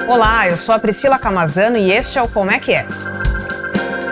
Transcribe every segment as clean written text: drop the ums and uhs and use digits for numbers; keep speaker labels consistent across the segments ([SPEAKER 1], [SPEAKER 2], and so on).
[SPEAKER 1] Olá, eu sou a Priscila Camazano e este é o Como é que é.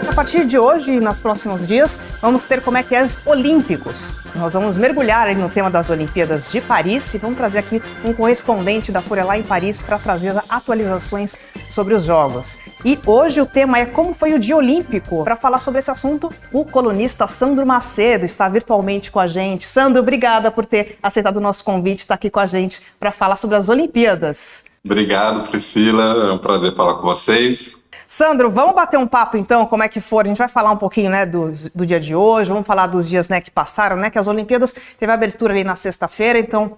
[SPEAKER 1] A partir de hoje e nos próximos dias, vamos ter Como é que é olímpicos. Nós vamos mergulhar aí no tema das Olimpíadas de Paris e vamos trazer aqui um correspondente da Folha lá em Paris para trazer atualizações sobre os Jogos. E hoje o tema é como foi o Dia Olímpico. Para falar sobre esse assunto, o colunista Sandro Macedo está virtualmente com a gente. Sandro, obrigada por ter aceitado o nosso convite, estar aqui com a gente para falar sobre as Olimpíadas.
[SPEAKER 2] Obrigado, Priscila. É um prazer falar com vocês.
[SPEAKER 1] Sandro, vamos bater um papo então, como é que for? A gente vai falar um pouquinho, né, do dia de hoje, vamos falar dos dias, né, que passaram, né, que as Olimpíadas teve a abertura ali na sexta-feira, então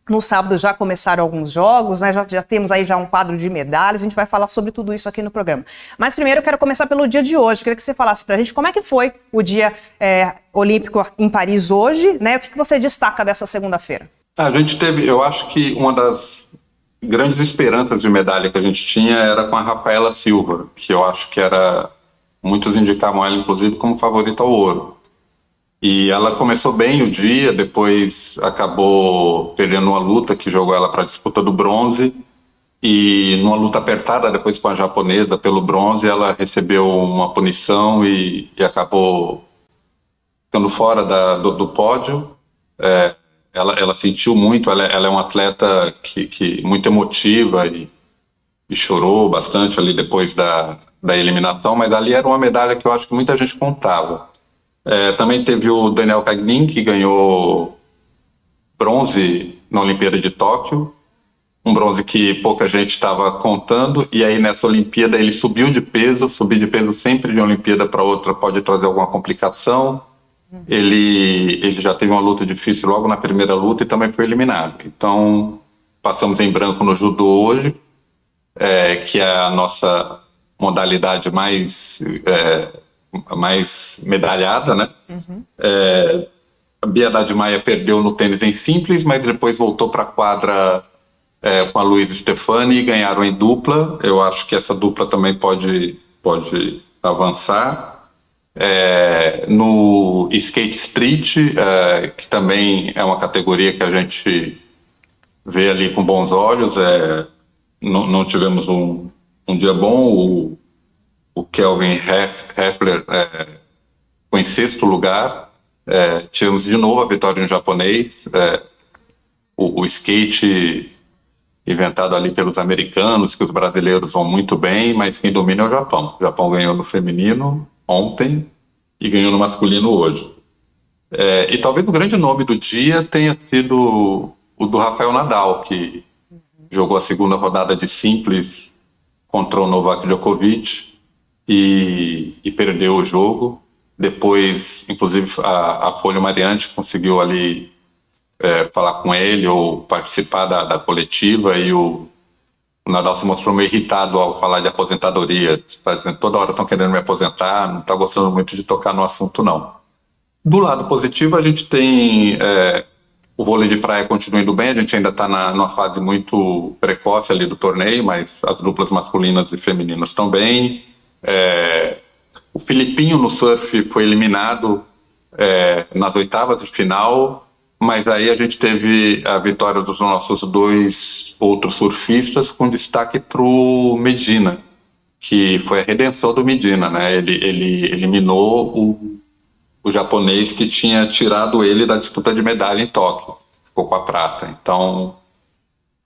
[SPEAKER 1] no sábado já começaram alguns jogos, né, já temos aí já um quadro de medalhas, a gente vai falar sobre tudo isso aqui no programa. Mas primeiro eu quero começar pelo dia de hoje, queria que você falasse pra gente como é que foi o dia olímpico em Paris hoje, né, o que você destaca dessa segunda-feira?
[SPEAKER 2] A gente teve, eu acho que uma das grandes esperanças de medalha que a gente tinha era com a Rafaela Silva, que eu acho que muitos indicavam ela, inclusive, como favorita ao ouro. E ela começou bem o dia, depois acabou perdendo uma luta que jogou ela para a disputa do bronze, e numa luta apertada depois com a japonesa pelo bronze, ela recebeu uma punição e acabou ficando fora do pódio. Ela sentiu muito, ela é uma atleta que muito emotiva e chorou bastante ali depois da eliminação, mas ali era uma medalha que eu acho que muita gente contava. Também teve o Daniel Gagnin, que ganhou bronze na Olimpíada de Tóquio, um bronze que pouca gente estava contando, e aí nessa Olimpíada ele subiu de peso, subir de peso sempre de uma Olimpíada para outra pode trazer alguma complicação. Ele já teve uma luta difícil logo na primeira luta e também foi eliminado. Então, passamos em branco no judô hoje, que é a nossa modalidade mais medalhada, né? A Bia Haddad Maia perdeu no tênis em simples, mas depois voltou para a quadra com a Luísa Stefani e ganharam em dupla. Eu acho que essa dupla também pode avançar. No skate street, que também é uma categoria que a gente vê ali com bons olhos, não tivemos um dia bom. O Kelvin Heffler foi em sexto lugar. Tivemos de novo a vitória em japonês. O skate inventado ali pelos americanos, que os brasileiros vão muito bem, mas quem domina é o Japão. O Japão ganhou no feminino ontem e ganhou no masculino hoje. E talvez o grande nome do dia tenha sido o do Rafael Nadal, que jogou a segunda rodada de simples contra o Novak Djokovic e perdeu o jogo. Depois, inclusive, a Folha Mariante conseguiu ali falar com ele ou participar da coletiva, e o Nadal se mostrou meio irritado ao falar de aposentadoria. Está dizendo toda hora estão querendo me aposentar, não está gostando muito de tocar no assunto, não. Do lado positivo, a gente tem o vôlei de praia continua indo bem, a gente ainda está numa fase muito precoce ali do torneio, mas as duplas masculinas e femininas estão bem. O Filipinho no surf foi eliminado nas oitavas de final, mas aí a gente teve a vitória dos nossos dois outros surfistas, com destaque para o Medina, que foi a redenção do Medina, né? Ele eliminou o japonês que tinha tirado ele da disputa de medalha em Tóquio, ficou com a prata. Então,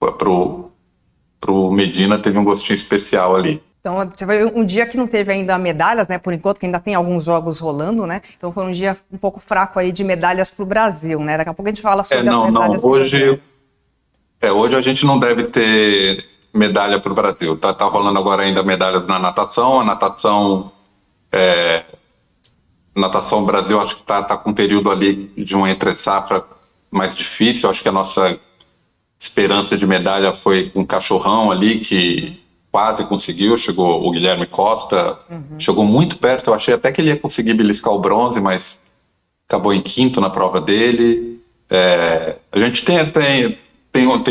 [SPEAKER 2] para o Medina teve um gostinho especial ali.
[SPEAKER 1] Então, foi um dia que não teve ainda medalhas, né, por enquanto, que ainda tem alguns jogos rolando, né, então foi um dia um pouco fraco aí de medalhas para o Brasil, né, daqui a pouco a gente fala sobre as medalhas.
[SPEAKER 2] Hoje a gente não deve ter medalha para o Brasil, tá rolando agora ainda medalha na natação, natação Brasil acho que tá com um período ali de uma entre-safra mais difícil, acho que a nossa esperança de medalha foi com o Cachorrão ali, que quase conseguiu, chegou o Guilherme Costa, chegou muito perto, eu achei até que ele ia conseguir beliscar o bronze, mas acabou em quinto na prova dele. A gente tem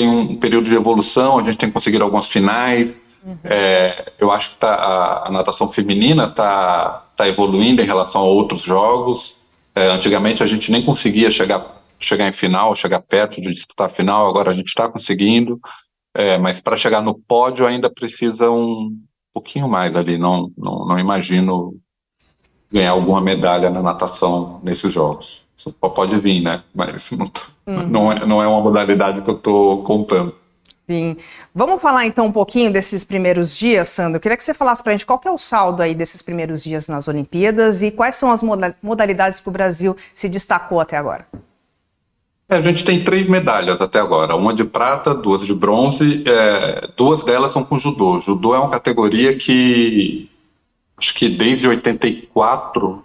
[SPEAKER 2] um período de evolução, a gente tem conseguido algumas finais. Eu acho que a natação feminina está evoluindo em relação a outros jogos. Antigamente a gente nem conseguia chegar em final, chegar perto de disputar a final, agora a gente está conseguindo. mas para chegar no pódio ainda precisa um pouquinho mais ali. Não imagino ganhar alguma medalha na natação nesses jogos. Isso pode vir, né? Mas não é uma modalidade que eu estou contando.
[SPEAKER 1] Sim. Vamos falar então um pouquinho desses primeiros dias, Sandro. Eu queria que você falasse para a gente qual que é o saldo aí desses primeiros dias nas Olimpíadas e quais são as modalidades que o Brasil se destacou até agora.
[SPEAKER 2] A gente tem 3 medalhas até agora, uma de prata, 2 de bronze, 2 delas são com judô. Judô é uma categoria que, acho que desde 84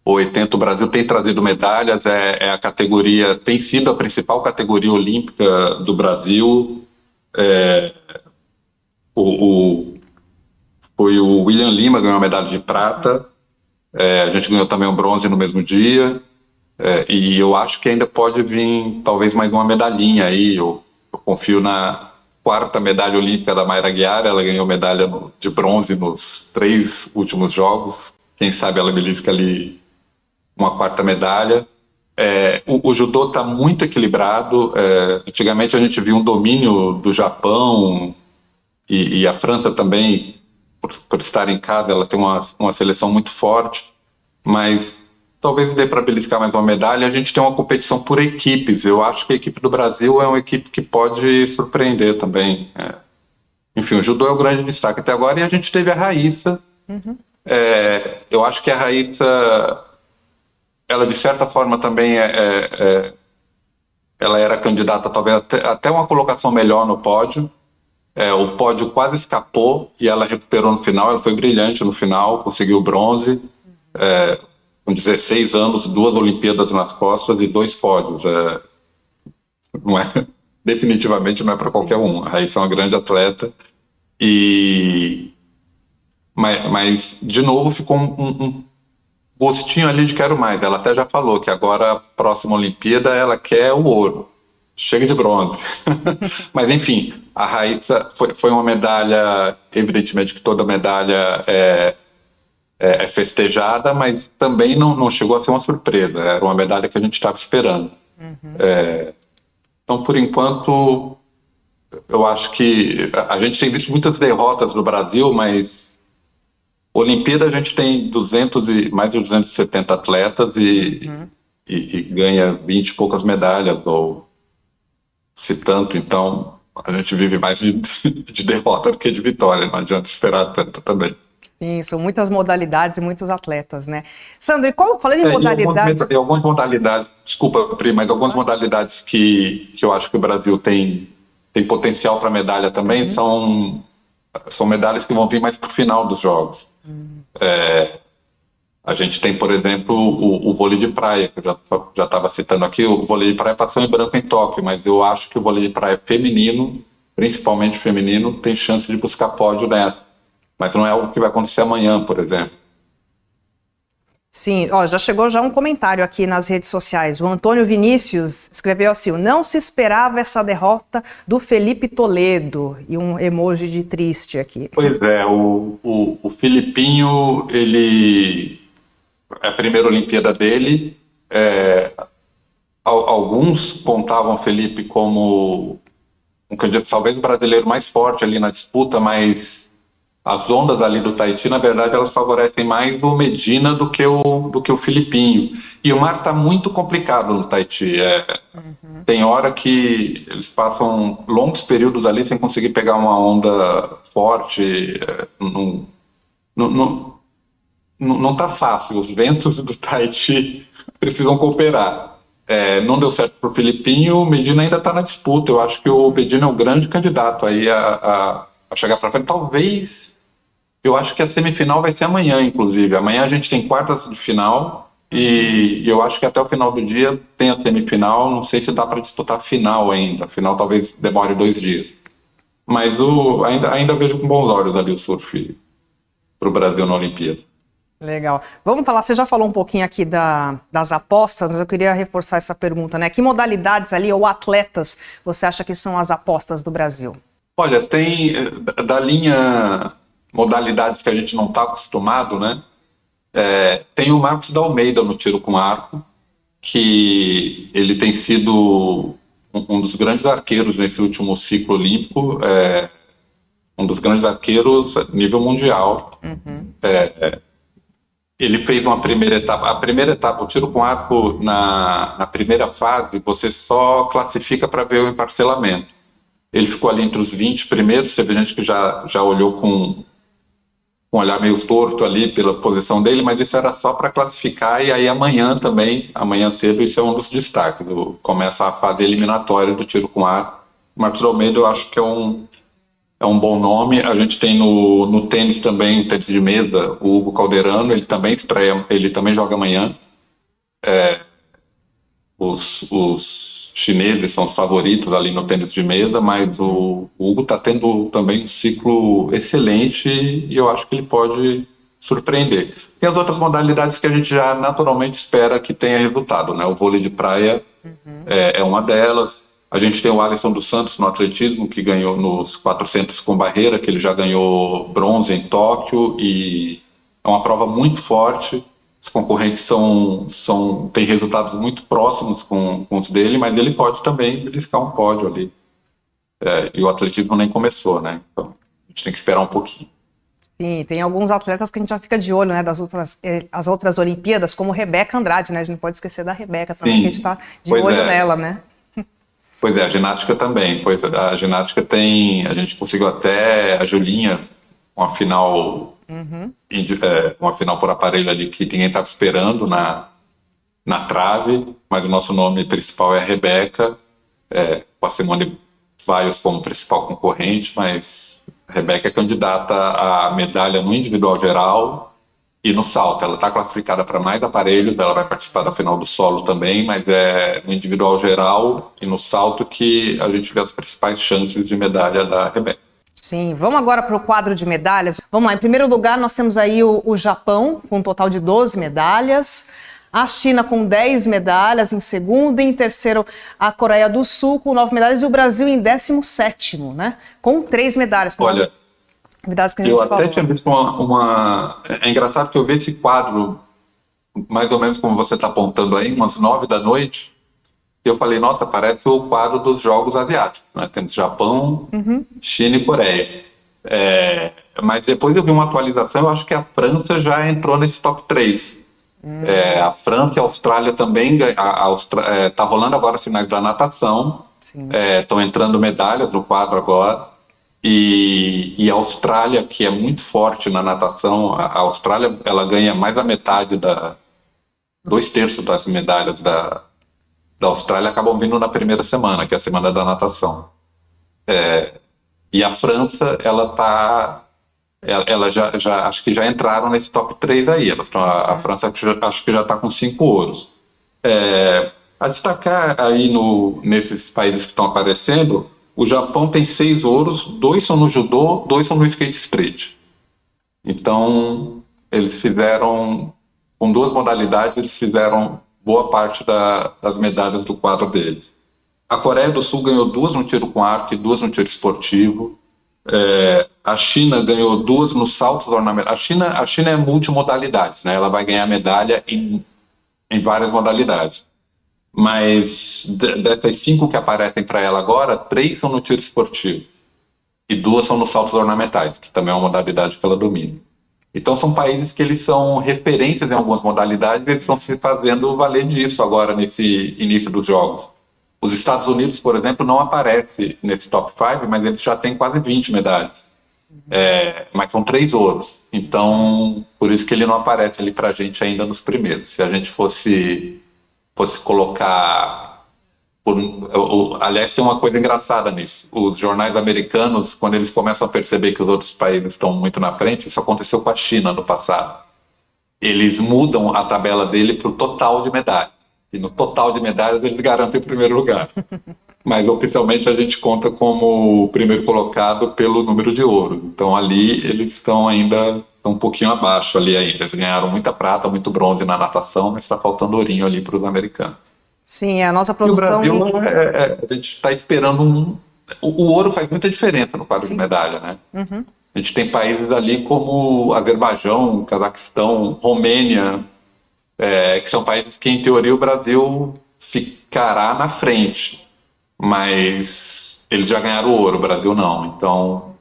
[SPEAKER 2] ou 80 o Brasil tem trazido medalhas, a categoria, tem sido a principal categoria olímpica do Brasil. Foi o William Lima ganhou a medalha de prata, a gente ganhou também o bronze no mesmo dia, e eu acho que ainda pode vir talvez mais uma medalhinha aí. Eu confio na 4ª medalha olímpica da Mayra Aguiar, ela ganhou medalha de bronze nos 3 últimos jogos, quem sabe ela belisca ali uma 4ª medalha. O judô está muito equilibrado. Antigamente a gente viu um domínio do Japão e a França também, por estar em casa, ela tem uma seleção muito forte, mas talvez dê para beliscar mais uma medalha. A gente tem uma competição por equipes. Eu acho que a equipe do Brasil é uma equipe que pode surpreender também. Enfim, o judô é o grande destaque até agora, e a gente teve a Raíssa. Eu acho que a Raíssa, ela de certa forma também ela era candidata talvez até uma colocação melhor no pódio. O pódio quase escapou e ela recuperou no final, ela foi brilhante no final, conseguiu bronze, com 16 anos, 2 Olimpíadas nas costas e 2 pódios. Definitivamente não é para qualquer um. A Raíssa é uma grande atleta, mas de novo ficou um gostinho ali de quero mais. Ela até já falou que agora a próxima Olimpíada ela quer o ouro, chega de bronze. Mas enfim, a Raíssa foi uma medalha, evidentemente que toda medalha é festejada, mas também não chegou a ser uma surpresa, era uma medalha que a gente estava esperando. Então, por enquanto, eu acho que a gente tem visto muitas derrotas no Brasil, mas Olimpíada a gente tem mais de 270 atletas e ganha 20 e poucas medalhas, ou se tanto. Então a gente vive mais de derrota do que de vitória, não adianta esperar tanto também.
[SPEAKER 1] Sim, são muitas modalidades e muitos atletas, né? Sandro, e qual, falando em modalidade...
[SPEAKER 2] E algumas modalidades, desculpa, Pri, mas algumas modalidades que eu acho que o Brasil tem potencial para medalha também são medalhas que vão vir mais para o final dos Jogos. A gente tem, por exemplo, o vôlei de praia, que eu já estava citando aqui. O vôlei de praia passou em branco em Tóquio, mas eu acho que o vôlei de praia feminino, principalmente feminino, tem chance de buscar pódio nessa. Mas não é algo que vai acontecer amanhã, por exemplo.
[SPEAKER 1] Sim, já chegou um comentário aqui nas redes sociais. O Antônio Vinícius escreveu assim: não se esperava essa derrota do Felipe Toledo, e um emoji de triste aqui.
[SPEAKER 2] Pois é, o Filipinho, ele é a primeira Olimpíada dele. Alguns contavam o Felipe como um candidato, talvez o brasileiro mais forte ali na disputa, mas as ondas ali do Tahiti, na verdade, elas favorecem mais o Medina do que o Filipinho. E o mar está muito complicado no Tahiti. Tem hora que eles passam longos períodos ali sem conseguir pegar uma onda forte. Não está fácil. Os ventos do Tahiti precisam cooperar. Não deu certo para o Filipinho, o Medina ainda está na disputa. Eu acho que o Medina é o grande candidato aí a chegar para frente. Talvez... Eu acho que a semifinal vai ser amanhã, inclusive. Amanhã a gente tem quartas de final e eu acho que até o final do dia tem a semifinal. Não sei se dá para disputar a final ainda. A final talvez demore 2 dias. Mas ainda vejo com bons olhos ali o surf para o Brasil na Olimpíada.
[SPEAKER 1] Legal. Vamos falar, você já falou um pouquinho aqui das apostas, mas eu queria reforçar essa pergunta, né? Que modalidades ali ou atletas você acha que são as apostas do Brasil?
[SPEAKER 2] Olha, tem da linha... modalidades que a gente não está acostumado, né? Tem o Marcos da Almeida no tiro com arco, que ele tem sido um dos grandes arqueiros nesse último ciclo olímpico, um dos grandes arqueiros a nível mundial. Ele fez uma primeira etapa. A primeira etapa, o tiro com arco, na primeira fase, você só classifica para ver o emparcelamento. Ele ficou ali entre os 20 primeiros, teve gente que já olhou com um olhar meio torto ali pela posição dele, mas isso era só para classificar, e aí amanhã também, amanhã cedo, isso é um dos destaques. Começa a fase eliminatória do tiro com arco. Marcos Almeida eu acho que é um bom nome. A gente tem no tênis também, tênis de mesa, o Hugo Calderano, ele também estreia, ele também joga amanhã. Os chineses são os favoritos ali no tênis de mesa, mas o Hugo está tendo também um ciclo excelente e eu acho que ele pode surpreender. Tem as outras modalidades que a gente já naturalmente espera que tenha resultado, né? O vôlei de praia é uma delas. A gente tem o Alisson dos Santos no atletismo, que ganhou nos 400 com barreira, que ele já ganhou bronze em Tóquio, e é uma prova muito forte. Os concorrentes têm resultados muito próximos com os dele, mas ele pode também beliscar um pódio ali. E o atletismo nem começou, né? Então a gente tem que esperar um pouquinho.
[SPEAKER 1] Sim, tem alguns atletas que a gente já fica de olho, né, as outras Olimpíadas, como Rebeca Andrade, né? A gente não pode esquecer da Rebeca também, que a gente está de olho nela, né?
[SPEAKER 2] Pois é, a ginástica também. Pois a ginástica tem. A gente conseguiu até a Julinha, uma final, uma final por aparelho ali que ninguém estava esperando na trave, mas o nosso nome principal é a Rebeca, com a Simone Biles como principal concorrente, mas a Rebeca é candidata à medalha no individual geral e no salto. Ela está classificada para mais aparelhos, ela vai participar da final do solo também, mas é no individual geral e no salto que a gente vê as principais chances de medalha da Rebeca.
[SPEAKER 1] Sim, vamos agora para o quadro de medalhas. Vamos lá, em primeiro lugar nós temos aí o Japão, com um total de 12 medalhas, a China com 10 medalhas em segundo, e em terceiro a Coreia do Sul com 9 medalhas, e o Brasil em 17º, né, com 3 medalhas.
[SPEAKER 2] Olha, eu até tinha visto É engraçado que eu vi esse quadro, mais ou menos como você está apontando aí, umas 9 da noite, e eu falei, nossa, parece o quadro dos Jogos Asiáticos, né? Temos Japão, China e Coreia. Mas depois eu vi uma atualização, eu acho que a França já entrou nesse top 3. A França e a Austrália também, tá rolando agora as finais da natação, estão entrando medalhas no quadro agora. E a Austrália, que é muito forte na natação, a Austrália ela ganha mais da metade, 2/3 das medalhas da Austrália acabam vindo na primeira semana, que é a semana da natação. E a França, ela já acho que já entraram nesse top 3 aí. A França acho que já está com 5 ouros. A destacar aí nesses países que estão aparecendo, o Japão tem 6 ouros, 2 são no judô, 2 são no skate street. Então, eles fizeram, com 2 modalidades, eles fizeram boa parte das medalhas do quadro deles. A Coreia do Sul ganhou 2 no tiro com arco e 2 no tiro esportivo. A China ganhou 2 nos saltos ornamentais. A China é multimodalidades, né? Ela vai ganhar medalha em várias modalidades. Mas dessas 5 que aparecem para ela agora, 3 são no tiro esportivo e 2 são nos saltos ornamentais, que também é uma modalidade que ela domina. Então são países que eles são referências em algumas modalidades e eles estão se fazendo valer disso agora nesse início dos jogos. Os Estados Unidos, por exemplo, não aparece nesse top 5, mas eles já têm quase 20 medalhas. Mas são 3 ouros. Então, por isso que ele não aparece ali para a gente ainda nos primeiros. Se a gente fosse colocar... Aliás, tem uma coisa engraçada nisso. Os jornais americanos, quando eles começam a perceber que os outros países estão muito na frente, isso aconteceu com a China no passado. Eles mudam a tabela dele para o total de medalhas. E no total de medalhas eles garantem o primeiro lugar. Mas oficialmente a gente conta como o primeiro colocado pelo número de ouro. Então ali eles estão um pouquinho abaixo ali ainda. Eles ganharam muita prata, muito bronze na natação, mas está faltando ourinho ali para os americanos.
[SPEAKER 1] Sim, a nossa produção...
[SPEAKER 2] E o Brasil, a gente está esperando o ouro faz muita diferença no quadro de medalha, né? A gente tem países ali como Azerbaijão, Cazaquistão, Romênia, que são países que, em teoria, o Brasil ficará na frente. mas eles já ganharam o ouro, o Brasil não. Então,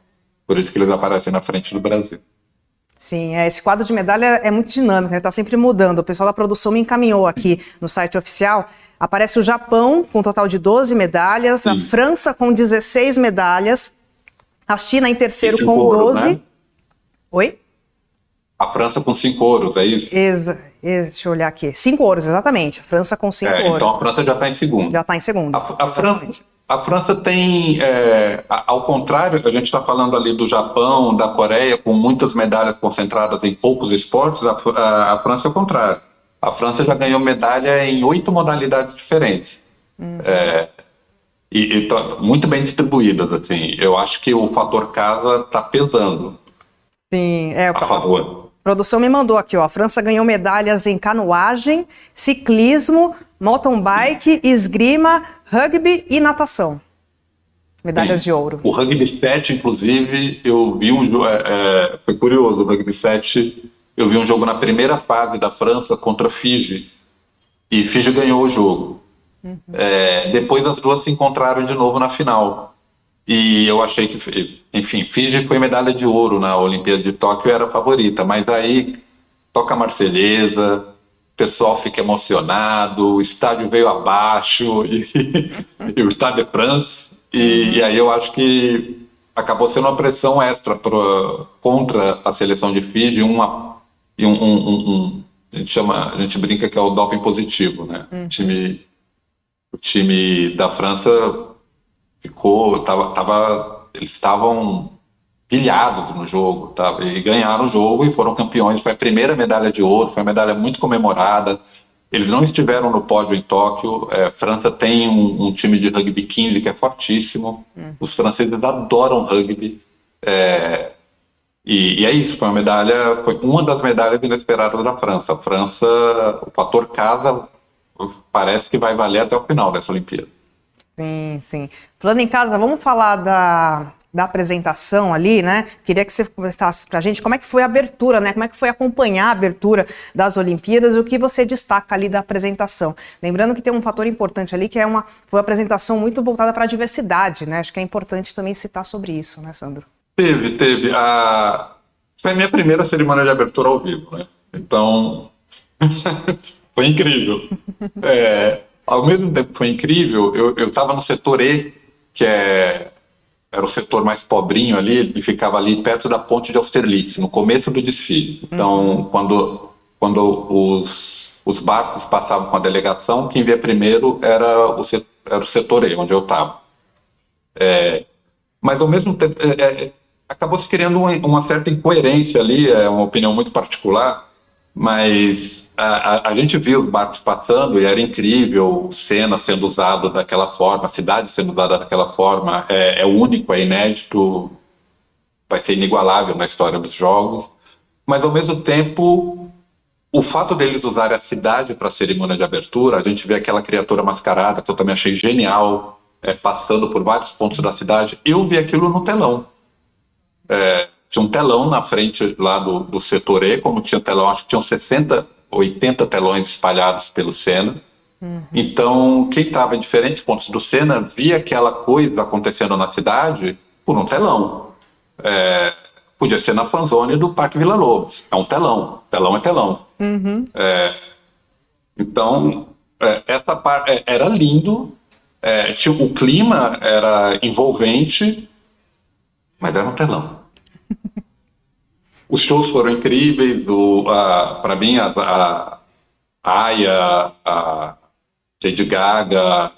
[SPEAKER 2] por isso que eles aparecem na frente do Brasil.
[SPEAKER 1] Sim, esse quadro de medalha é muito dinâmico, ele está sempre mudando. O pessoal da produção me encaminhou aqui no site oficial. Aparece o Japão com um total de 12 medalhas, sim, a França com 16 medalhas, a China em terceiro com
[SPEAKER 2] ouros,
[SPEAKER 1] 12. Né? Oi?
[SPEAKER 2] A França com 5 ouros, é isso?
[SPEAKER 1] Deixa eu olhar aqui. 5 ouros, exatamente. A França com 5 ouros.
[SPEAKER 2] Então a França já está em segundo.
[SPEAKER 1] Já está em segundo.
[SPEAKER 2] A França tem, ao contrário, a gente está falando ali do Japão, da Coreia, com muitas medalhas concentradas em poucos esportes, a França é o contrário. A França já ganhou medalha em 8 modalidades diferentes. E muito bem distribuídas, assim. Eu acho que o fator casa está pesando.
[SPEAKER 1] Sim,
[SPEAKER 2] a favor.
[SPEAKER 1] A produção me mandou aqui, ó. A França ganhou medalhas em canoagem, ciclismo, mountain bike, esgrima, rugby e natação. Medalhas de ouro.
[SPEAKER 2] O rugby 7, inclusive, eu vi um jogo. Foi curioso, o rugby 7. Eu vi um jogo na primeira fase da França contra Fiji. E Fiji ganhou o jogo. Depois as duas se encontraram de novo na final. E eu achei que, enfim, Fiji foi medalha de ouro na Olimpíada de Tóquio, era a favorita, mas aí toca a Marselhesa, o pessoal fica emocionado, o estádio veio abaixo, e o Stade de France, e aí eu acho que acabou sendo uma pressão extra contra a seleção de Fiji, a gente brinca que é o doping positivo, né? O time da França eles estavam pilhados no jogo, e ganharam o jogo e foram campeões. Foi a primeira medalha de ouro, foi uma medalha muito comemorada. Eles não estiveram no pódio em Tóquio. França tem um time de rugby 15 que é fortíssimo. Os franceses adoram rugby. E é isso, foi uma das medalhas inesperadas da França. A França, o fator casa, parece que vai valer até o final dessa Olimpíada.
[SPEAKER 1] Sim, sim. Falando em casa, vamos falar da apresentação ali, né? Queria que você conversasse pra gente como é que foi a abertura, né? Como é que foi acompanhar a abertura das Olimpíadas e o que você destaca ali da apresentação. Lembrando que tem um fator importante ali, que foi uma apresentação muito voltada para a diversidade, né? Acho que é importante também citar sobre isso, né, Sandro?
[SPEAKER 2] Teve. Foi a minha primeira cerimônia de abertura ao vivo, né? Então, foi incrível. Ao mesmo tempo que foi incrível, eu estava no setor E, que era o setor mais pobrinho ali, ele ficava ali perto da ponte de Austerlitz, no começo do desfile. Então, quando os barcos passavam com a delegação, quem via primeiro era o setor E, onde eu estava. Mas, ao mesmo tempo, acabou se criando uma certa incoerência ali, é uma opinião muito particular, mas a gente viu os barcos passando e era incrível, Senna sendo usado daquela forma, a cidade sendo usada daquela forma, é único, é inédito, vai ser inigualável na história dos Jogos, mas ao mesmo tempo, o fato deles usarem a cidade para a cerimônia de abertura, a gente vê aquela criatura mascarada, que eu também achei genial, passando por vários pontos da cidade, eu vi aquilo no telão. Tinha um telão na frente lá do setor E, como tinha telão, acho que tinham 60, 80 telões espalhados pelo Senna. Então, quem estava em diferentes pontos do Senna via aquela coisa acontecendo na cidade por um telão. Podia ser na fanzone do Parque Vila Lobos. É um telão. Telão é telão. Então, essa parte era lindo. O clima era envolvente, mas era um telão. Os shows foram incríveis, para mim, a Aya, a Lady Gaga, o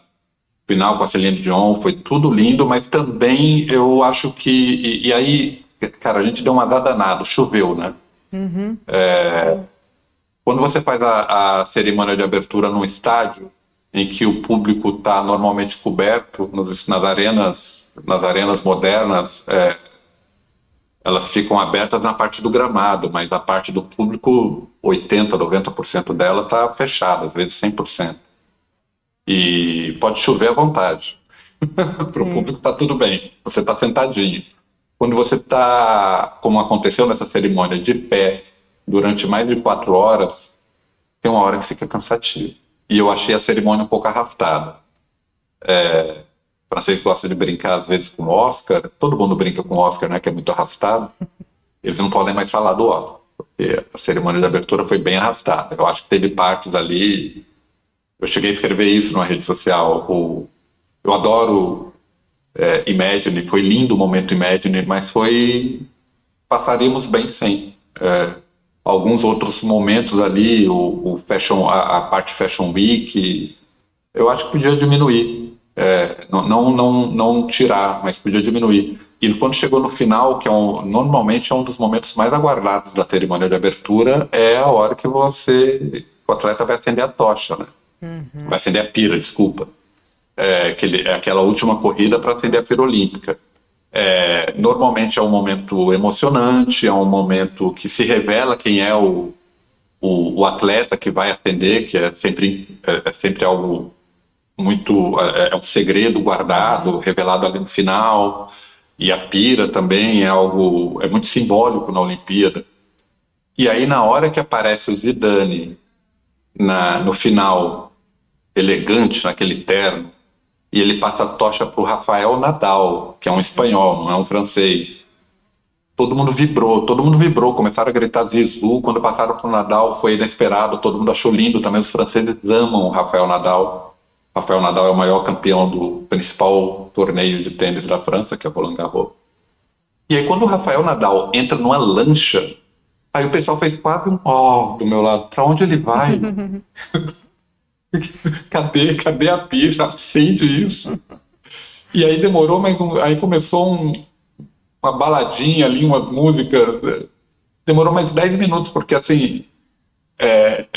[SPEAKER 2] final com a Celine Dion, foi tudo lindo, mas também eu acho que... E aí, cara, a gente deu uma danada, choveu, né? Quando você faz a cerimônia de abertura num estádio, em que o público está normalmente coberto, nas arenas modernas, elas ficam abertas na parte do gramado, mas a parte do público, 80%, 90% dela está fechada, às vezes 100%. E pode chover à vontade. Para o público está tudo bem, você está sentadinho. Quando você está, como aconteceu nessa cerimônia, de pé, durante mais de 4 horas, tem uma hora que fica cansativo. E eu achei a cerimônia um pouco arrastada. francês gosta de brincar às vezes com o Oscar, todo mundo brinca com o Oscar, né, que é muito arrastado, eles não podem mais falar do Oscar, porque a cerimônia de abertura foi bem arrastada. Eu acho que teve partes ali, eu cheguei a escrever isso numa rede social, eu adoro Imagine, foi lindo o momento Imagine, mas passaríamos bem sem. Alguns outros momentos ali, o fashion, a parte Fashion Week, eu acho que podia diminuir. Não tirar, mas podia diminuir. E quando chegou no final, que normalmente é um dos momentos mais aguardados da cerimônia de abertura, é a hora que o atleta vai acender a tocha, né? Vai acender a pira, desculpa. Aquela última corrida para acender a pira olímpica. Normalmente é um momento emocionante, é um momento que se revela quem é o atleta que vai acender, que é sempre algo muito, um segredo guardado, revelado ali no final. E a pira também é muito simbólico na Olimpíada. E aí, na hora que aparece o Zidane no final, elegante, naquele terno, e ele passa a tocha para o Rafael Nadal, que é um espanhol, não é um francês. Todo mundo vibrou, começaram a gritar Zizou. Quando passaram para o Nadal, foi inesperado, todo mundo achou lindo também. Os franceses amam o Rafael Nadal. Rafael Nadal é o maior campeão do principal torneio de tênis da França, que é o Roland Garros. E aí, quando o Rafael Nadal entra numa lancha, aí o pessoal fez quase um do meu lado. Para onde ele vai? Cadê a pira? Acende isso. E aí demorou aí começou uma baladinha ali, umas músicas. Demorou mais 10 minutos, porque assim,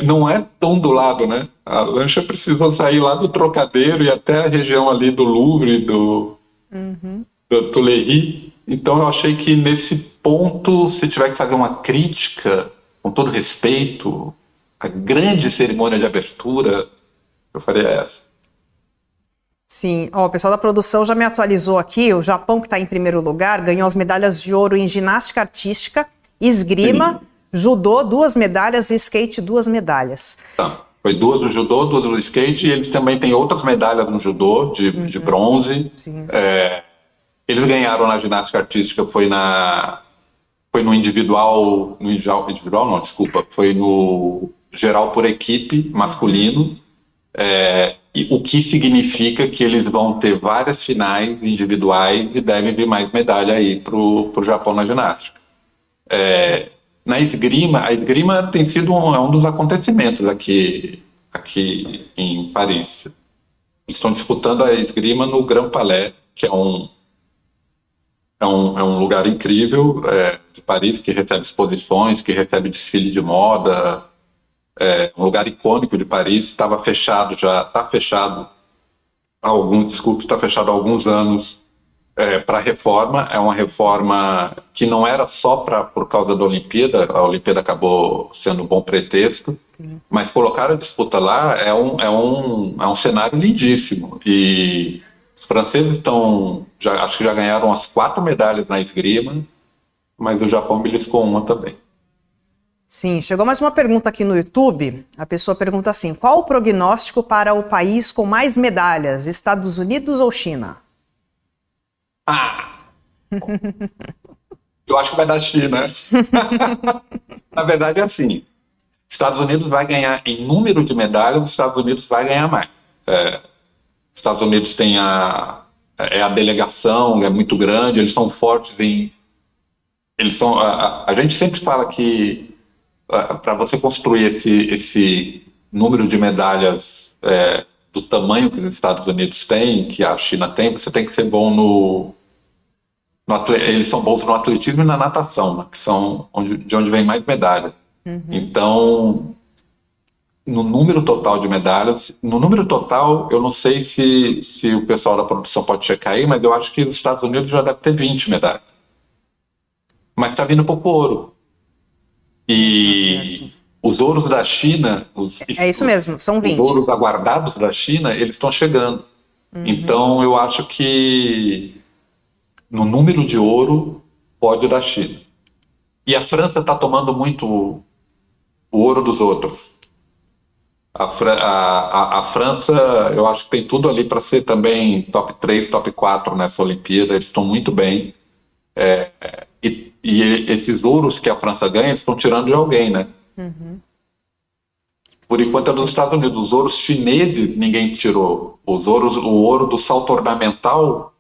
[SPEAKER 2] não é tão do lado, né? A lancha precisou sair lá do Trocadeiro e até a região ali do Louvre, do Tuileries. Então eu achei que nesse ponto, se tiver que fazer uma crítica, com todo respeito, a grande cerimônia de abertura, eu faria essa.
[SPEAKER 1] Sim, o pessoal da produção já me atualizou aqui, o Japão, que está em primeiro lugar, ganhou as medalhas de ouro em ginástica artística, esgrima, judô, 2 medalhas, e skate, 2 medalhas.
[SPEAKER 2] Tá. Foi 2 no judô, 2 no skate, e eles também têm outras medalhas no judô, de bronze. Eles ganharam na ginástica artística, foi no individual, não, desculpa, foi no geral por equipe, masculino, o que significa que eles vão ter várias finais individuais e devem vir mais medalha aí pro Japão na ginástica. Na esgrima, a esgrima tem sido um dos acontecimentos aqui em Paris. Eles estão disputando a esgrima no Grand Palais, que é um lugar incrível de Paris, que recebe exposições, que recebe desfile de moda, um lugar icônico de Paris. Está fechado há alguns anos para reforma. É uma reforma que não era só por causa da Olimpíada, a Olimpíada acabou sendo um bom pretexto, mas colocar a disputa lá é um cenário lindíssimo. E os franceses acho que já ganharam as 4 medalhas na esgrima, mas o Japão beliscou uma também.
[SPEAKER 1] Sim, chegou mais uma pergunta aqui no YouTube. A pessoa pergunta assim: qual o prognóstico para o país com mais medalhas, Estados Unidos ou China?
[SPEAKER 2] Eu acho que vai dar China. Na verdade é assim, Estados Unidos vai ganhar em número de medalhas, os Estados Unidos vai ganhar mais. Estados Unidos tem a delegação, é muito grande, eles são fortes a gente sempre fala que para você construir esse número de medalhas do tamanho que os Estados Unidos têm, que a China tem, você tem que ser bom eles são bons no atletismo e na natação, né, que são de onde vem mais medalhas. Então, no número total de medalhas, eu não sei se o pessoal da produção pode checar aí, mas eu acho que os Estados Unidos já deve ter 20 medalhas. Mas está vindo pouco ouro. E os ouros da China,
[SPEAKER 1] isso mesmo, são 20.
[SPEAKER 2] Os ouros aguardados da China, eles estão chegando. Então, eu acho que no número de ouro, pode dar China. E a França está tomando muito o ouro dos outros. A França, eu acho que tem tudo ali para ser também top 3, top 4 nessa Olimpíada. Eles estão muito bem. E esses ouros que a França ganha, eles estão tirando de alguém, né? Por enquanto é dos Estados Unidos. Os ouros chineses ninguém tirou. O ouro do salto ornamental,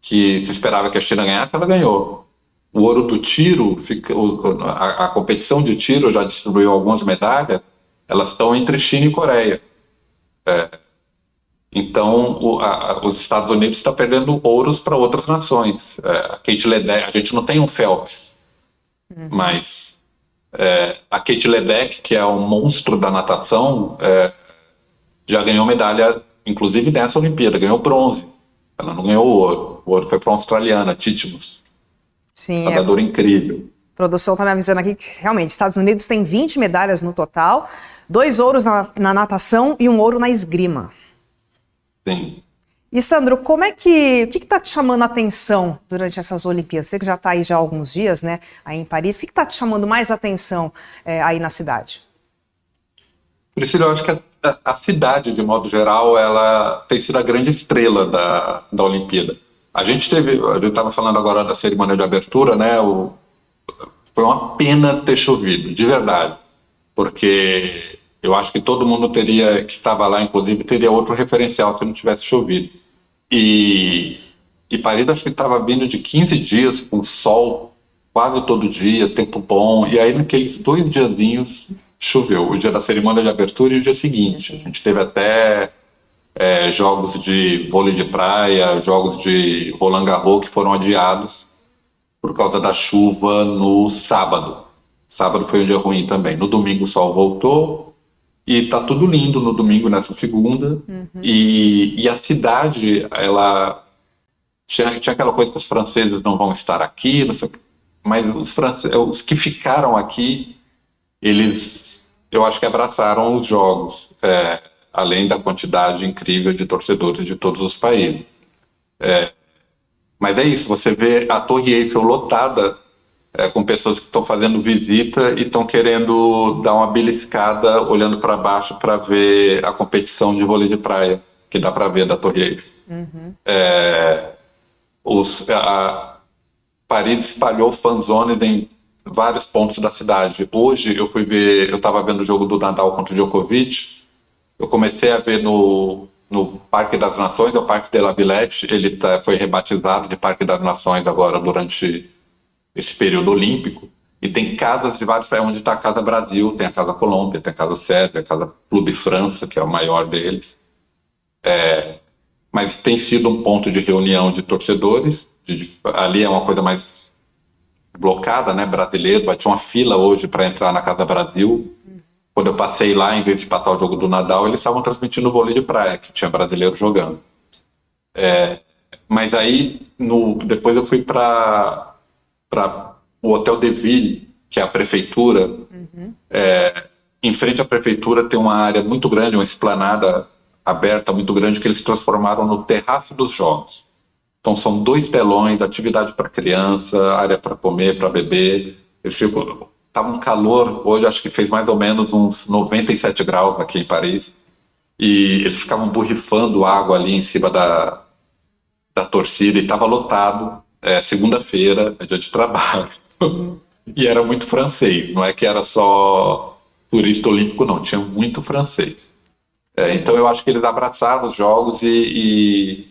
[SPEAKER 2] que se esperava que a China ganhasse, ela ganhou. O ouro do tiro, a competição de tiro já distribuiu algumas medalhas, elas estão entre China e Coreia. Então, os Estados Unidos estão perdendo ouros para outras nações. A Kate Ledeck, a gente não tem um Phelps, mas a Kate Ledeck, que é um monstro da natação, já ganhou medalha, inclusive nessa Olimpíada, ganhou bronze. Ela não ganhou ouro. O ouro foi para uma australiana, Titmus.
[SPEAKER 1] Sim,
[SPEAKER 2] nadadora incrível.
[SPEAKER 1] A produção está me avisando aqui que realmente Estados Unidos tem 20 medalhas no total, 2 ouros na natação e 1 ouro na esgrima.
[SPEAKER 2] Sim.
[SPEAKER 1] E Sandro, o que está te chamando a atenção durante essas Olimpíadas? Você que já está aí já há alguns dias, né, aí em Paris, o que está te chamando mais a atenção aí na cidade?
[SPEAKER 2] Priscila, eu acho que a cidade, de modo geral, ela tem sido a grande estrela da Olimpíada. A gente estava falando agora da cerimônia de abertura, né? Foi uma pena ter chovido, de verdade, porque eu acho que todo mundo que estava lá, inclusive, teria outro referencial se não tivesse chovido. E Paris, acho que estava vindo de 15 dias com sol quase todo dia, tempo bom, e aí naqueles 2 diazinhos choveu, o dia da cerimônia de abertura e o dia seguinte. A gente teve até jogos de vôlei de praia, jogos de Roland Garros que foram adiados por causa da chuva no sábado. Sábado foi um dia ruim também. No domingo o sol voltou e tá tudo lindo no domingo, nessa segunda. E a cidade, ela tinha aquela coisa que os franceses não vão estar aqui, não sei o quê, mas os que ficaram aqui, eu acho que abraçaram os jogos, além da quantidade incrível de torcedores de todos os países. Mas é isso, você vê a Torre Eiffel lotada, com pessoas que estão fazendo visita e estão querendo dar uma beliscada olhando para baixo para ver a competição de vôlei de praia, que dá para ver da Torre Eiffel. Paris espalhou fanzones em vários pontos da cidade. Hoje eu estava vendo o jogo do Nadal contra o Djokovic, eu comecei a ver no Parque das Nações, é o Parque de la Villette, ele foi rebatizado de Parque das Nações agora durante esse período olímpico, e tem casas de vários países, onde está a Casa Brasil, tem a Casa Colômbia, tem a Casa Sérvia, a Casa Clube França, que é o maior deles. Mas tem sido um ponto de reunião de torcedores, ali é uma coisa mais blocada, né, brasileiro, vai ter uma fila hoje para entrar na Casa Brasil. Quando eu passei lá, em vez de passar o jogo do Nadal, eles estavam transmitindo o vôlei de praia, que tinha brasileiro jogando. Mas aí, depois eu fui para o Hotel de Ville, que é a prefeitura. Em frente à prefeitura tem uma área muito grande, uma esplanada aberta muito grande, que eles transformaram no terraço dos jogos. Então são 2 telões, atividade para criança, área para comer, para beber. Estava um calor, hoje acho que fez mais ou menos uns 97 graus aqui em Paris, e eles ficavam borrifando água ali em cima da torcida, e estava lotado. Segunda-feira, é dia de trabalho, e era muito francês, não é que era só turista olímpico, não, tinha muito francês. Então eu acho que eles abraçaram os jogos e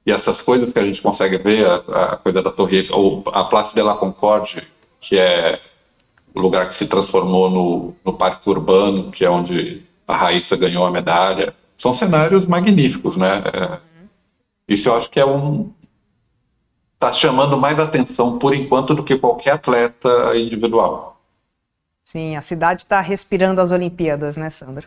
[SPEAKER 2] essas coisas que a gente consegue ver, a coisa da Torre Eiffel, ou a Place de la Concorde, que é o lugar que se transformou no Parque Urbano, que é onde a Raíssa ganhou a medalha. São cenários magníficos, né? Isso eu acho que está chamando mais atenção, por enquanto, do que qualquer atleta individual.
[SPEAKER 1] Sim, a cidade está respirando as Olimpíadas, né, Sandro?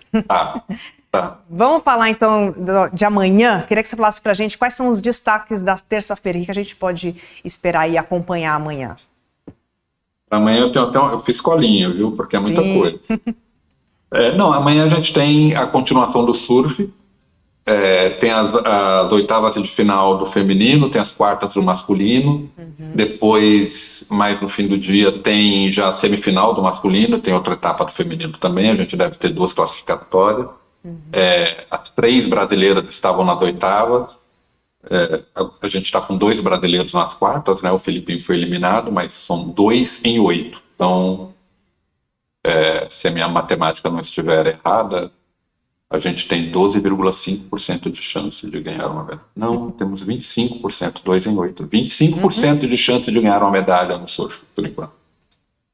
[SPEAKER 2] Tá.
[SPEAKER 1] Vamos falar, então, de amanhã. Queria que você falasse para a gente quais são os destaques da terça-feira, que a gente pode esperar e acompanhar amanhã.
[SPEAKER 2] Amanhã eu fiz colinha, viu? Porque é muita coisa. Amanhã a gente tem a continuação do surf, tem as oitavas de final do feminino, tem as quartas do masculino, depois, mais no fim do dia, tem já a semifinal do masculino, tem outra etapa do feminino também, a gente deve ter 2 classificatórias. As 3 brasileiras estavam nas oitavas. A gente está com 2 brasileiros nas quartas, né? O Filipinho foi eliminado, mas são 2 em 8. Então, se a minha matemática não estiver errada, a gente tem 12,5% de chance de ganhar uma medalha. Não, temos 25%, 2 em 8. 25% de chance de ganhar uma medalha no surf, por enquanto.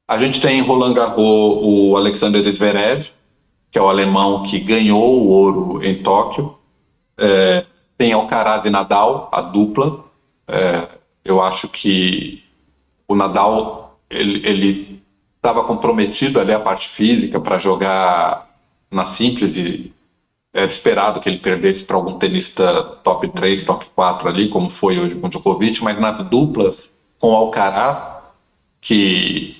[SPEAKER 2] A gente tem em Roland Garros o Alexander Zverev, que é o alemão que ganhou o ouro em Tóquio. Tem Alcaraz e Nadal, a dupla. Eu acho que o Nadal ele estava comprometido ali a parte física para jogar na simples e era esperado que ele perdesse para algum tenista top 3, top 4 ali, como foi hoje com o Djokovic, mas nas duplas, com o Alcaraz, que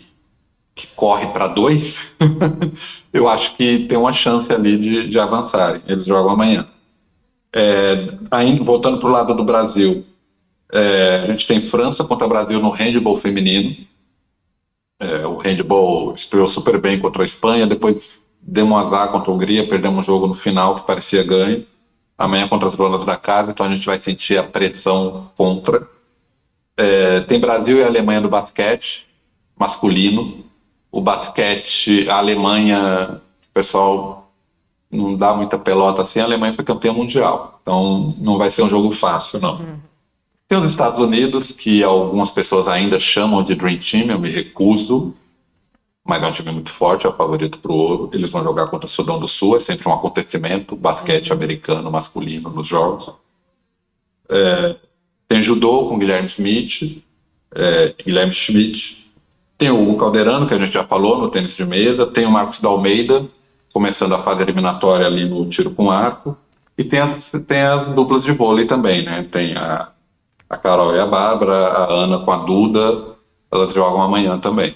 [SPEAKER 2] corre para 2, eu acho que tem uma chance ali de avançarem. Eles jogam amanhã. Ainda, voltando para o lado do Brasil, a gente tem França contra o Brasil no handball feminino. O handball estreou super bem contra a Espanha, depois deu um azar contra a Hungria, perdemos um jogo no final que parecia ganho. Amanhã contra as donas da casa, então a gente vai sentir a pressão contra. Tem Brasil e Alemanha no basquete masculino. O basquete, a Alemanha, o pessoal não dá muita pelota assim, a Alemanha foi campeã mundial, então não vai ser um jogo fácil, não. Tem os Estados Unidos, que algumas pessoas ainda chamam de Dream Team, eu me recuso, mas é um time muito forte, é o favorito para o ouro. Eles vão jogar contra o Sudão do Sul, é sempre um acontecimento, basquete americano masculino nos jogos. Tem judô com Guilherme Schmidt. Tem o Hugo Calderano, que a gente já falou, no tênis de mesa. Tem o Marcos da Almeida, começando a fase eliminatória ali no tiro com arco. E tem as duplas de vôlei também, né? Tem a Carol e a Bárbara, a Ana com a Duda, elas jogam amanhã também.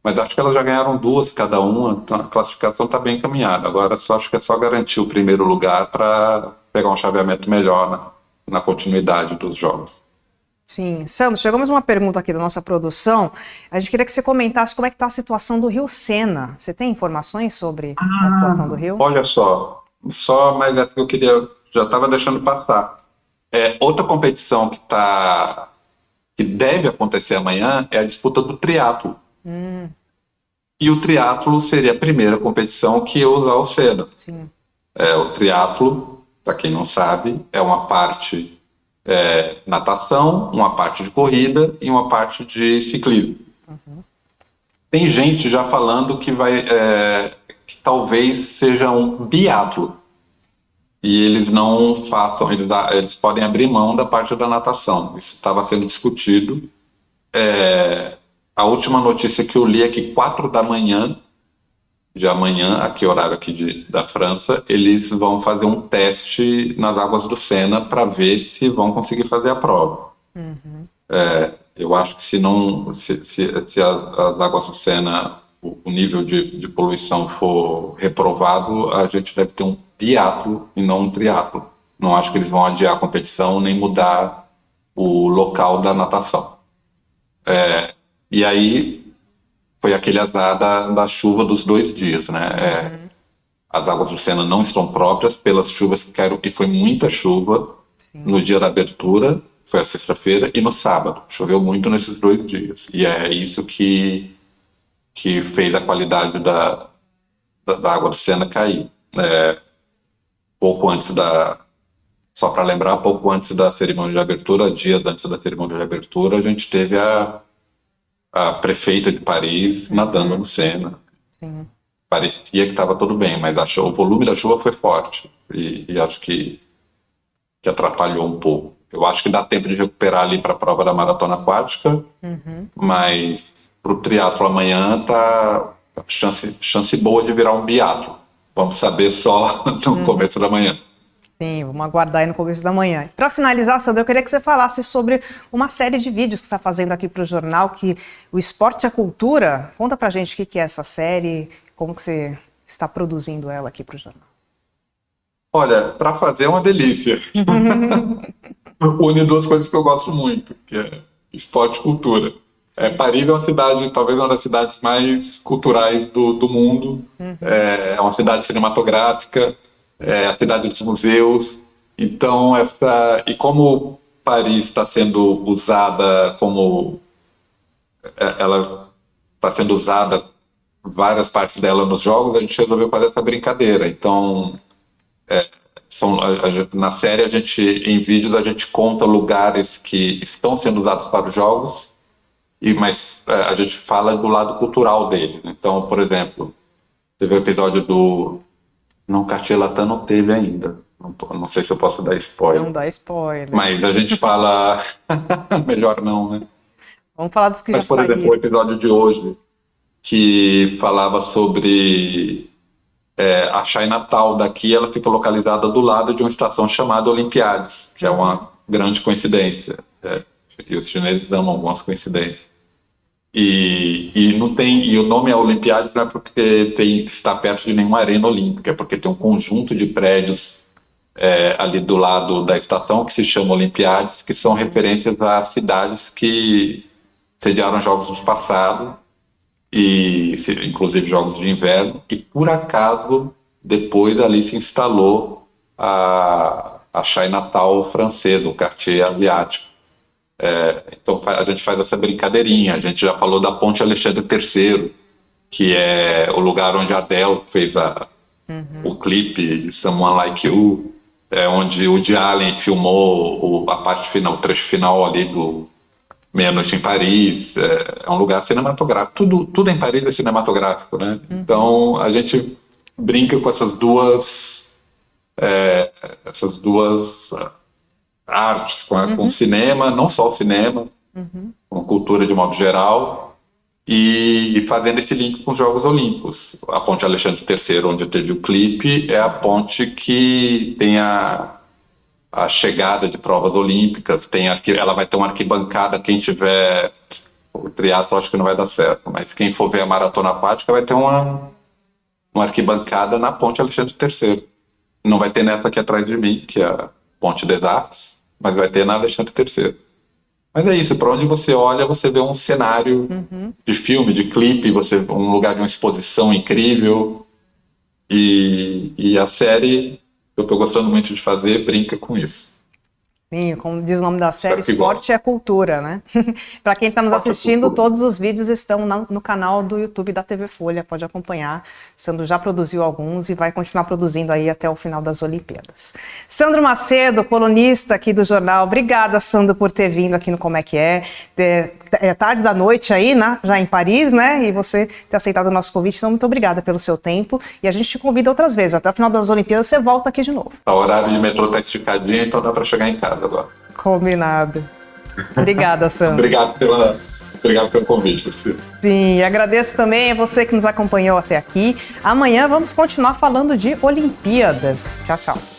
[SPEAKER 2] Mas acho que elas já ganharam 2 cada uma, então a classificação está bem encaminhada. Agora acho que é só garantir o primeiro lugar para pegar um chaveamento melhor na continuidade dos jogos.
[SPEAKER 1] Sim. Sandro, chegou mais uma pergunta aqui da nossa produção. A gente queria que você comentasse como é que está a situação do Rio Sena. Você tem informações sobre a situação do Rio?
[SPEAKER 2] Olha só, mas é que eu queria, já estava deixando passar. Outra competição que deve acontecer amanhã é a disputa do triatlo. E o triatlo seria a primeira competição que ia usar o Sena.
[SPEAKER 1] Sim.
[SPEAKER 2] O triatlo, para quem não sabe, é uma parte natação, uma parte de corrida e uma parte de ciclismo. Tem gente já falando que que talvez seja um biatlo. E eles não façam, eles podem abrir mão da parte da natação. Isso estava sendo discutido. A última notícia que eu li é que 4 da manhã, de amanhã, aqui horário aqui da França, eles vão fazer um teste nas águas do Sena para ver se vão conseguir fazer a prova. Eu acho que se as águas do Sena, o nível de poluição for reprovado, a gente deve ter um biatlo e não um triatlo. Não acho que eles vão adiar a competição nem mudar o local da natação. E aí foi aquele azar da chuva dos 2 dias, né? As águas do Sena não estão próprias pelas chuvas que caíram, e foi muita chuva. Sim. No dia da abertura, foi a sexta-feira, e no sábado. Choveu muito nesses 2 dias. E é isso que fez a qualidade da água do Sena cair. Pouco antes só para lembrar, pouco antes da cerimônia de abertura, dias antes da cerimônia de abertura, a gente teve a prefeita de Paris nadando no Sena.
[SPEAKER 1] Sim.
[SPEAKER 2] Parecia que estava tudo bem, mas o volume da chuva foi forte e acho que atrapalhou um pouco. Eu acho que dá tempo de recuperar ali para a prova da maratona aquática, mas para o triatlo amanhã tá chance boa de virar um biatlo. Vamos saber só no começo da manhã.
[SPEAKER 1] Sim, vamos aguardar aí no começo da manhã. Para finalizar, Sandro, eu queria que você falasse sobre uma série de vídeos que você está fazendo aqui para o jornal, que o Esporte é Cultura. Conta pra gente o que é essa série, como que você está produzindo ela aqui para o jornal.
[SPEAKER 2] Olha, para fazer é uma delícia. Une 2 coisas que eu gosto muito, que é esporte e cultura. Paris é uma cidade, talvez uma das cidades mais culturais do mundo. É uma cidade cinematográfica. a cidade dos museus. Então, e como Paris está sendo usada ela está sendo usada, várias partes dela nos jogos, a gente resolveu fazer essa brincadeira. Então, na série, em vídeos, a gente conta lugares que estão sendo usados para os jogos, mas a gente fala do lado cultural dele. Então, por exemplo, teve o episódio do... Não, Cartier Latin não teve ainda. Não sei se eu posso dar spoiler.
[SPEAKER 1] Não dá spoiler.
[SPEAKER 2] Mas a gente fala... Melhor não, né?
[SPEAKER 1] Vamos falar dos que já
[SPEAKER 2] saíram. Mas, por exemplo, o episódio de hoje, que falava sobre a Chinatown daqui, ela fica localizada do lado de uma estação chamada Olympiades, que é uma grande coincidência. E os chineses amam algumas coincidências. E o nome é Olympiades não é porque está perto de nenhuma arena olímpica, é porque tem um conjunto de prédios ali do lado da estação que se chama Olympiades, que são referências a cidades que sediaram jogos do passado, e inclusive jogos de inverno, e por acaso depois ali se instalou a Chinatown francesa, o Cartier asiático. Então a gente faz essa brincadeirinha. A gente já falou da Ponte Alexandre III, que é o lugar onde a Adele fez o clipe de Someone Like You, onde o Woody Allen filmou a parte final, o trecho final ali do Meia-Noite em Paris. É um lugar cinematográfico. Tudo em Paris é cinematográfico, né? Então a gente brinca com essas duas artes, com o cinema, não só o cinema, com a cultura de modo geral, e fazendo esse link com os Jogos Olímpicos. A Ponte Alexandre III, onde teve o clipe, é a ponte que tem a chegada de provas olímpicas, ela vai ter uma arquibancada. Quem tiver o triatlo, acho que não vai dar certo, mas quem for ver a maratona aquática vai ter uma arquibancada na Ponte Alexandre III. Não vai ter nessa aqui atrás de mim, que é a Ponte des Arts, mas vai ter na Alexandre III. Mas é isso, para onde você olha, você vê um cenário de filme, de clipe, um lugar de uma exposição incrível. E a série, que eu estou gostando muito de fazer, brinca com isso.
[SPEAKER 1] Sim, como diz o nome da série, esporte é cultura, né? Para quem está nos assistindo, todos os vídeos estão no canal do YouTube da TV Folha, pode acompanhar. Sandro já produziu alguns e vai continuar produzindo aí até o final das Olimpíadas. Sandro Macedo, colunista aqui do jornal, obrigada, Sandro, por ter vindo aqui no Como é que é. É tarde da noite aí, né? Já em Paris, né? E você ter aceitado o nosso convite, então muito obrigada pelo seu tempo. E a gente te convida outras vezes, até o final das Olimpíadas você volta aqui de novo.
[SPEAKER 2] O horário de metrô está esticadinho, então dá para chegar em casa agora.
[SPEAKER 1] Combinado. Obrigada, Sandro.
[SPEAKER 2] Obrigado pelo convite, Priscila.
[SPEAKER 1] Sim, agradeço também a você que nos acompanhou até aqui. Amanhã vamos continuar falando de Olimpíadas. Tchau, tchau.